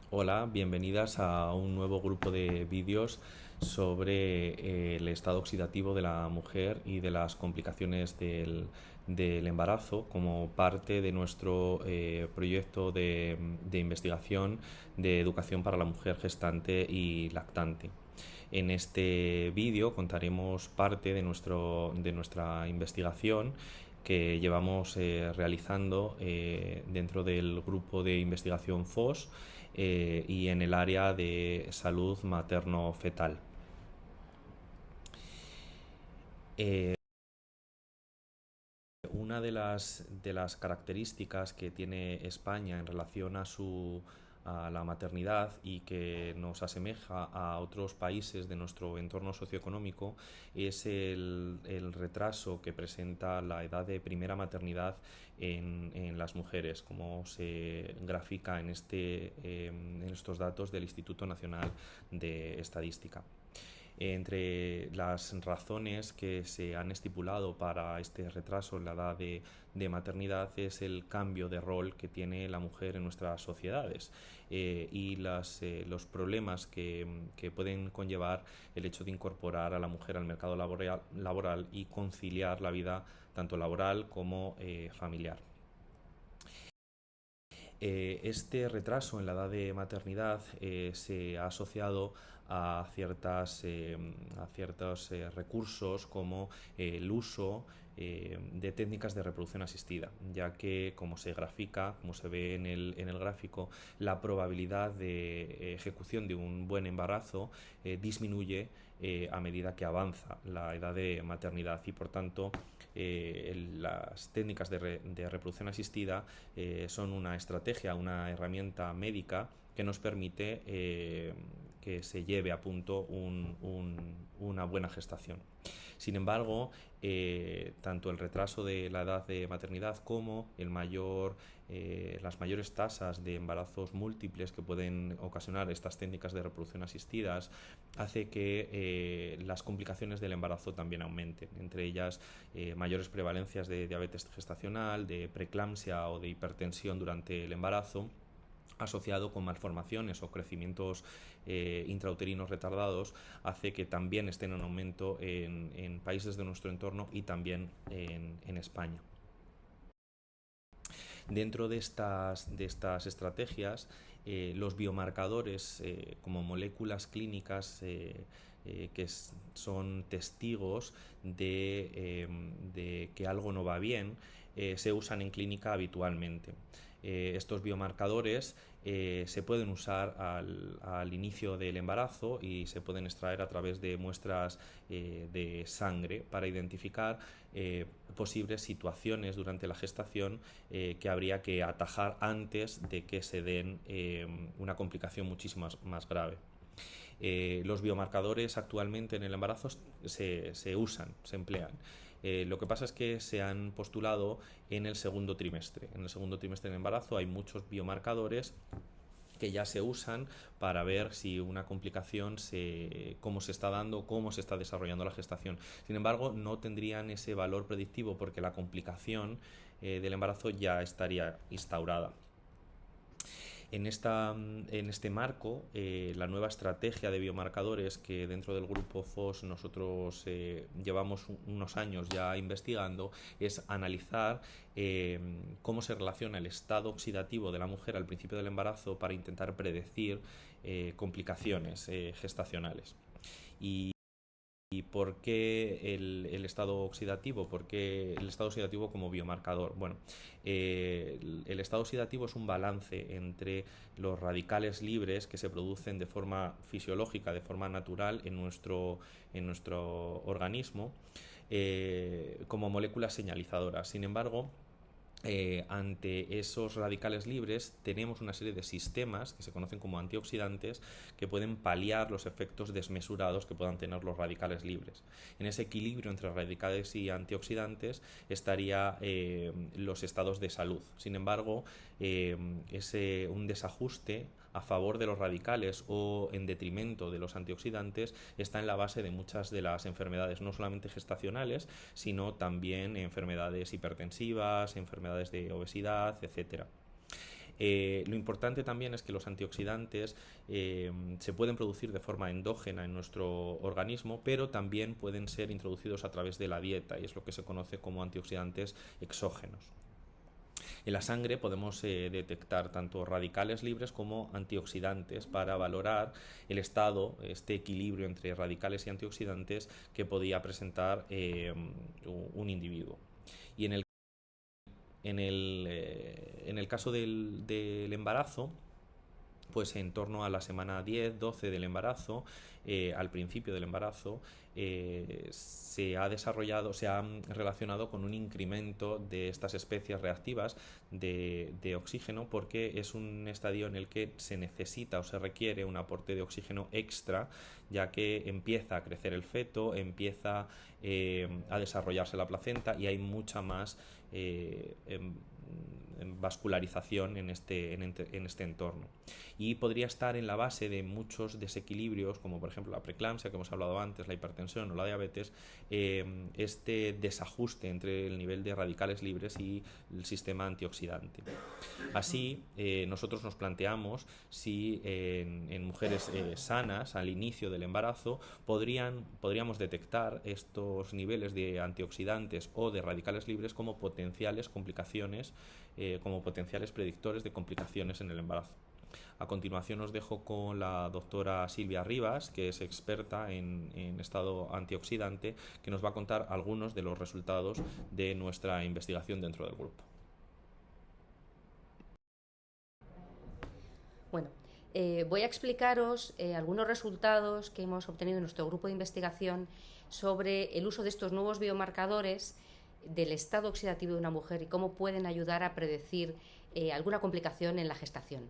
Hola, bienvenidas a un nuevo grupo de vídeos sobre el estado oxidativo de la mujer y de las complicaciones del embarazo como parte de nuestro proyecto de investigación de educación para la mujer gestante y lactante. En este vídeo contaremos parte de nuestra investigación que llevamos realizando dentro del grupo de investigación FOS y en el área de salud materno-fetal. Eh, una de las características que tiene España en relación a la maternidad y que nos asemeja a otros países de nuestro entorno socioeconómico es el retraso que presenta la edad de primera maternidad en las mujeres, como se grafica en estos datos del Instituto Nacional de Estadística. Entre las razones que se han estipulado para este retraso en la edad de maternidad es el cambio de rol que tiene la mujer en nuestras sociedades y los problemas que pueden conllevar el hecho de incorporar a la mujer al mercado laboral y conciliar la vida tanto laboral como familiar. Este retraso en la edad de maternidad se ha asociado a ciertos recursos como el uso de técnicas de reproducción asistida, ya que como se grafica, como se ve en el gráfico, la probabilidad de ejecución de un buen embarazo disminuye a medida que avanza la edad de maternidad y por tanto las técnicas de reproducción asistida son una estrategia, una herramienta médica que nos permite que se lleve a punto una buena gestación. Sin embargo, tanto el retraso de la edad de maternidad como las mayores tasas de embarazos múltiples que pueden ocasionar estas técnicas de reproducción asistidas hace que las complicaciones del embarazo también aumenten, entre ellas mayores prevalencias de diabetes gestacional, de preeclampsia o de hipertensión durante el embarazo, asociado con malformaciones o crecimientos intrauterinos retardados, hace que también estén en aumento en países de nuestro entorno y también en España. Dentro de estas estrategias, los biomarcadores como moléculas clínicas son testigos de que algo no va bien, se usan en clínica habitualmente. Estos biomarcadores se pueden usar al inicio del embarazo y se pueden extraer a través de muestras de sangre para identificar posibles situaciones durante la gestación que habría que atajar antes de que se den una complicación muchísimo más grave. Los biomarcadores actualmente en el embarazo se usan, se emplean. Lo que pasa es que se han postulado en el segundo trimestre. En el segundo trimestre del embarazo hay muchos biomarcadores que ya se usan para ver si una complicación cómo se está dando, cómo se está desarrollando la gestación. Sin embargo, no tendrían ese valor predictivo porque la complicación del embarazo ya estaría instaurada. En este marco, la nueva estrategia de biomarcadores que dentro del grupo FOS nosotros llevamos unos años ya investigando es analizar cómo se relaciona el estado oxidativo de la mujer al principio del embarazo para intentar predecir complicaciones gestacionales. ¿Y por qué el estado oxidativo? ¿Por qué el estado oxidativo como biomarcador? Bueno, el estado oxidativo es un balance entre los radicales libres que se producen de forma fisiológica, de forma natural en nuestro organismo, como moléculas señalizadoras. Sin embargo, ante esos radicales libres tenemos una serie de sistemas que se conocen como antioxidantes que pueden paliar los efectos desmesurados que puedan tener los radicales libres. En ese equilibrio entre radicales y antioxidantes estaría los estados de salud. Sin embargo, un desajuste a favor de los radicales o en detrimento de los antioxidantes está en la base de muchas de las enfermedades, no solamente gestacionales, sino también enfermedades hipertensivas, enfermedades de obesidad, etcétera. Lo importante también es que los antioxidantes se pueden producir de forma endógena en nuestro organismo, pero también pueden ser introducidos a través de la dieta, y es lo que se conoce como antioxidantes exógenos. En la sangre podemos detectar tanto radicales libres como antioxidantes para valorar el estado, este equilibrio entre radicales y antioxidantes que podía presentar un individuo. Y en el caso del embarazo, pues en torno a la semana 10-12 del embarazo, al principio del embarazo, se ha relacionado con un incremento de estas especies reactivas de oxígeno, porque es un estadio en el que se necesita o se requiere un aporte de oxígeno extra, ya que empieza a crecer el feto, empieza a desarrollarse la placenta y hay mucha más vascularización en este entorno, y podría estar en la base de muchos desequilibrios, como por ejemplo la preeclampsia que hemos hablado antes, la hipertensión o la diabetes, este desajuste entre el nivel de radicales libres y el sistema antioxidante. Así, nosotros nos planteamos si en mujeres sanas al inicio del embarazo podríamos detectar estos niveles de antioxidantes o de radicales libres como potenciales complicaciones, como potenciales predictores de complicaciones en el embarazo. A continuación os dejo con la doctora Silvia Rivas, que es experta en estado antioxidante, que nos va a contar algunos de los resultados de nuestra investigación dentro del grupo. Bueno, voy a explicaros algunos resultados que hemos obtenido en nuestro grupo de investigación sobre el uso de estos nuevos biomarcadores del estado oxidativo de una mujer y cómo pueden ayudar a predecir alguna complicación en la gestación.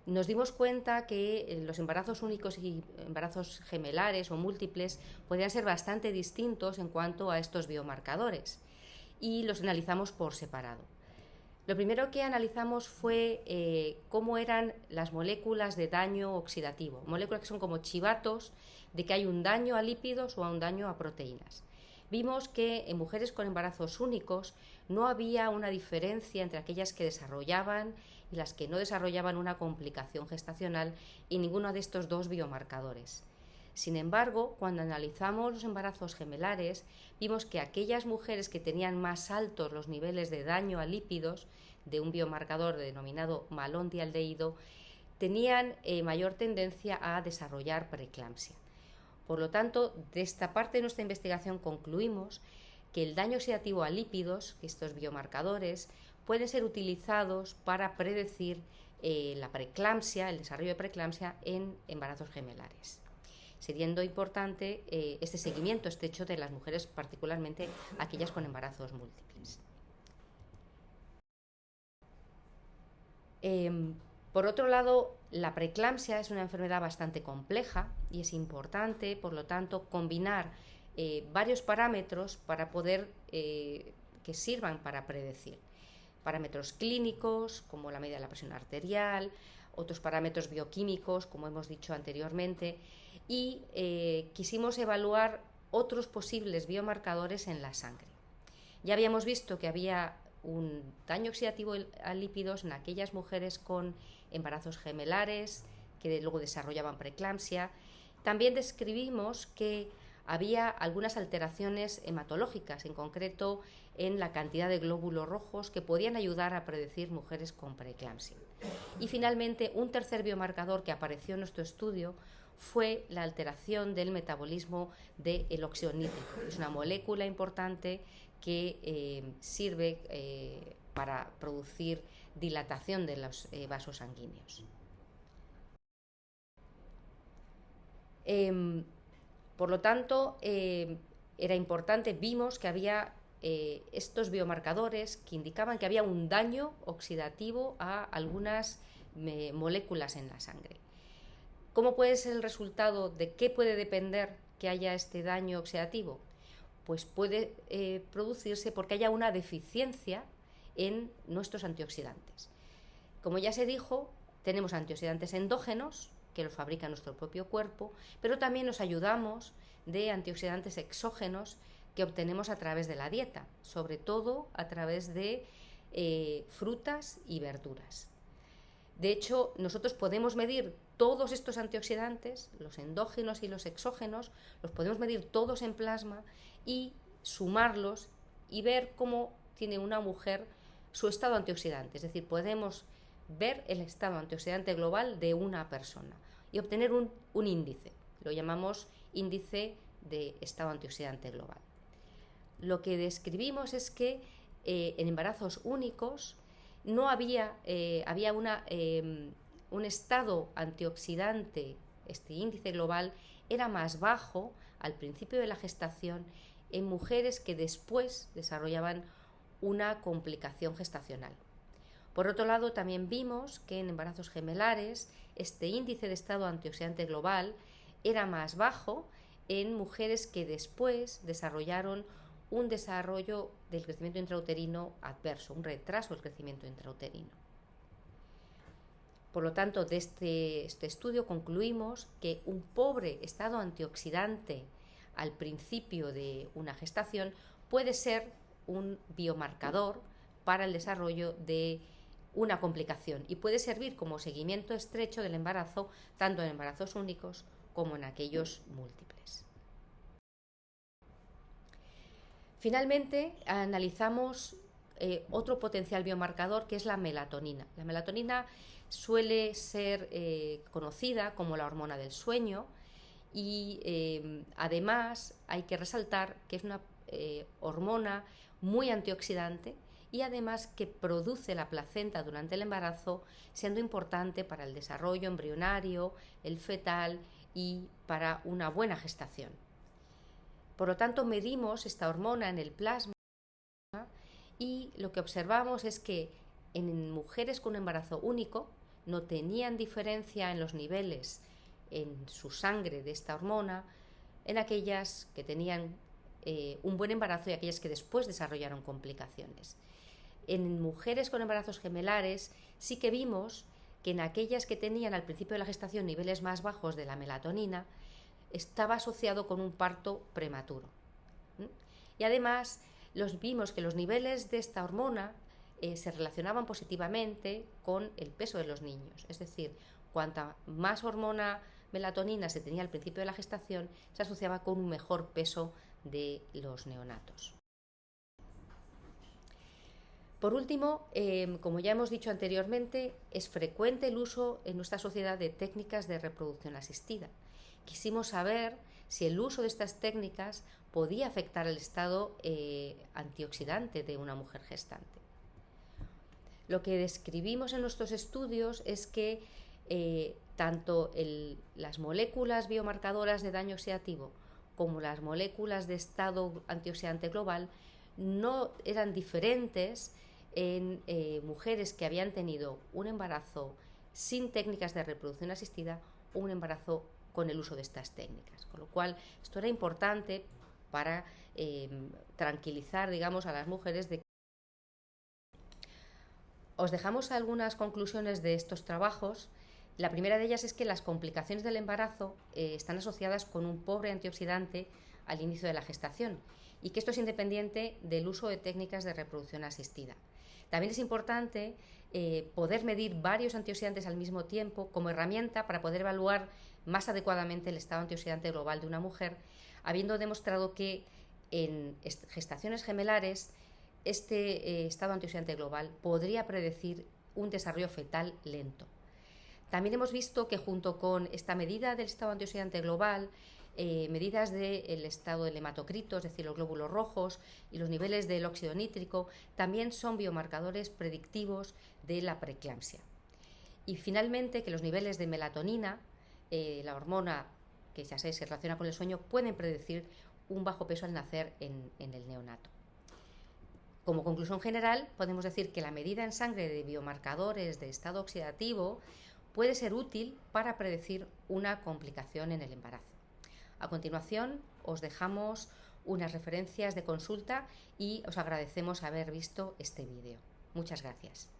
Nos dimos cuenta que los embarazos únicos y embarazos gemelares o múltiples podían ser bastante distintos en cuanto a estos biomarcadores, y los analizamos por separado. Lo primero que analizamos fue cómo eran las moléculas de daño oxidativo, moléculas que son como chivatos de que hay un daño a lípidos o a un daño a proteínas. Vimos que en mujeres con embarazos únicos no había una diferencia entre aquellas que desarrollaban y las que no desarrollaban una complicación gestacional en ninguno de estos dos biomarcadores. Sin embargo, cuando analizamos los embarazos gemelares, vimos que aquellas mujeres que tenían más altos los niveles de daño a lípidos de un biomarcador denominado malondialdehído tenían mayor tendencia a desarrollar preeclampsia. Por lo tanto, de esta parte de nuestra investigación concluimos que el daño oxidativo a lípidos, estos biomarcadores, pueden ser utilizados para predecir la preeclampsia, el desarrollo de preeclampsia en embarazos gemelares, siendo importante este seguimiento estrecho de las mujeres, particularmente aquellas con embarazos múltiples. Por otro lado, la preeclampsia es una enfermedad bastante compleja y es importante, por lo tanto, combinar varios parámetros para poder que sirvan para predecir. Parámetros clínicos, como la medida de la presión arterial, otros parámetros bioquímicos, como hemos dicho anteriormente, y quisimos evaluar otros posibles biomarcadores en la sangre. Ya habíamos visto que había un daño oxidativo a lípidos en aquellas mujeres con embarazos gemelares que luego desarrollaban preeclampsia. También describimos que había algunas alteraciones hematológicas, en concreto en la cantidad de glóbulos rojos, que podían ayudar a predecir mujeres con preeclampsia. Y finalmente, un tercer biomarcador que apareció en nuestro estudio fue la alteración del metabolismo del óxido nítrico. Es una molécula importante que sirve para producir dilatación de los vasos sanguíneos. Por lo tanto, era importante, vimos que había estos biomarcadores que indicaban que había un daño oxidativo a algunas moléculas en la sangre. ¿Cómo puede ser el resultado? ¿De qué puede depender que haya este daño oxidativo? Pues puede producirse porque haya una deficiencia en nuestros antioxidantes. Como ya se dijo, tenemos antioxidantes endógenos, que los fabrica nuestro propio cuerpo, pero también nos ayudamos de antioxidantes exógenos que obtenemos a través de la dieta, sobre todo a través de frutas y verduras. De hecho, nosotros podemos medir todos estos antioxidantes, los endógenos y los exógenos, los podemos medir todos en plasma y sumarlos y ver cómo tiene una mujer su estado antioxidante. Es decir, podemos ver el estado antioxidante global de una persona y obtener un índice. Lo llamamos índice de estado antioxidante global. Lo que describimos es que en embarazos únicos no había un estado antioxidante, este índice global era más bajo al principio de la gestación en mujeres que después desarrollaban una complicación gestacional. Por otro lado, también vimos que en embarazos gemelares este índice de estado antioxidante global era más bajo en mujeres que después desarrollaron un desarrollo del crecimiento intrauterino adverso, un retraso del crecimiento intrauterino. Por lo tanto, de este estudio concluimos que un pobre estado antioxidante al principio de una gestación puede ser un biomarcador para el desarrollo de una complicación y puede servir como seguimiento estrecho del embarazo, tanto en embarazos únicos como en aquellos múltiples. Finalmente, analizamos otro potencial biomarcador que es la melatonina. La melatonina suele ser conocida como la hormona del sueño y además hay que resaltar que es una hormona muy antioxidante y además que produce la placenta durante el embarazo, siendo importante para el desarrollo embrionario, el fetal y para una buena gestación. Por lo tanto, medimos esta hormona en el plasma y lo que observamos es que en mujeres con un embarazo único no tenían diferencia en los niveles en su sangre de esta hormona en aquellas que tenían un buen embarazo y aquellas que después desarrollaron complicaciones. En mujeres con embarazos gemelares sí que vimos que en aquellas que tenían al principio de la gestación niveles más bajos de la melatonina estaba asociado con un parto prematuro. Y además vimos que los niveles de esta hormona se relacionaban positivamente con el peso de los niños. Es decir, cuanta más hormona melatonina se tenía al principio de la gestación, se asociaba con un mejor peso de los neonatos. Por último, como ya hemos dicho anteriormente, es frecuente el uso en nuestra sociedad de técnicas de reproducción asistida. Quisimos saber si el uso de estas técnicas podía afectar el estado antioxidante de una mujer gestante. Lo que describimos en nuestros estudios es que tanto las moléculas biomarcadoras de daño oxidativo como las moléculas de estado antioxidante global no eran diferentes en mujeres que habían tenido un embarazo sin técnicas de reproducción asistida o un embarazo con el uso de estas técnicas. Con lo cual, esto era importante para tranquilizar, digamos, a las mujeres de. Os dejamos algunas conclusiones de estos trabajos. La primera de ellas es que las complicaciones del embarazo están asociadas con un pobre antioxidante al inicio de la gestación y que esto es independiente del uso de técnicas de reproducción asistida. También es importante poder medir varios antioxidantes al mismo tiempo como herramienta para poder evaluar más adecuadamente el estado antioxidante global de una mujer, habiendo demostrado que en gestaciones gemelares este estado antioxidante global podría predecir un desarrollo fetal lento. También hemos visto que junto con esta medida del estado antioxidante global, medidas del estado del hematocrito, es decir, los glóbulos rojos y los niveles del óxido nítrico, también son biomarcadores predictivos de la preeclampsia. Y finalmente, que los niveles de melatonina, la hormona que ya sabéis se relaciona con el sueño, pueden predecir un bajo peso al nacer en el neonato. Como conclusión general, podemos decir que la medida en sangre de biomarcadores de estado oxidativo puede ser útil para predecir una complicación en el embarazo. A continuación, os dejamos unas referencias de consulta y os agradecemos haber visto este vídeo. Muchas gracias.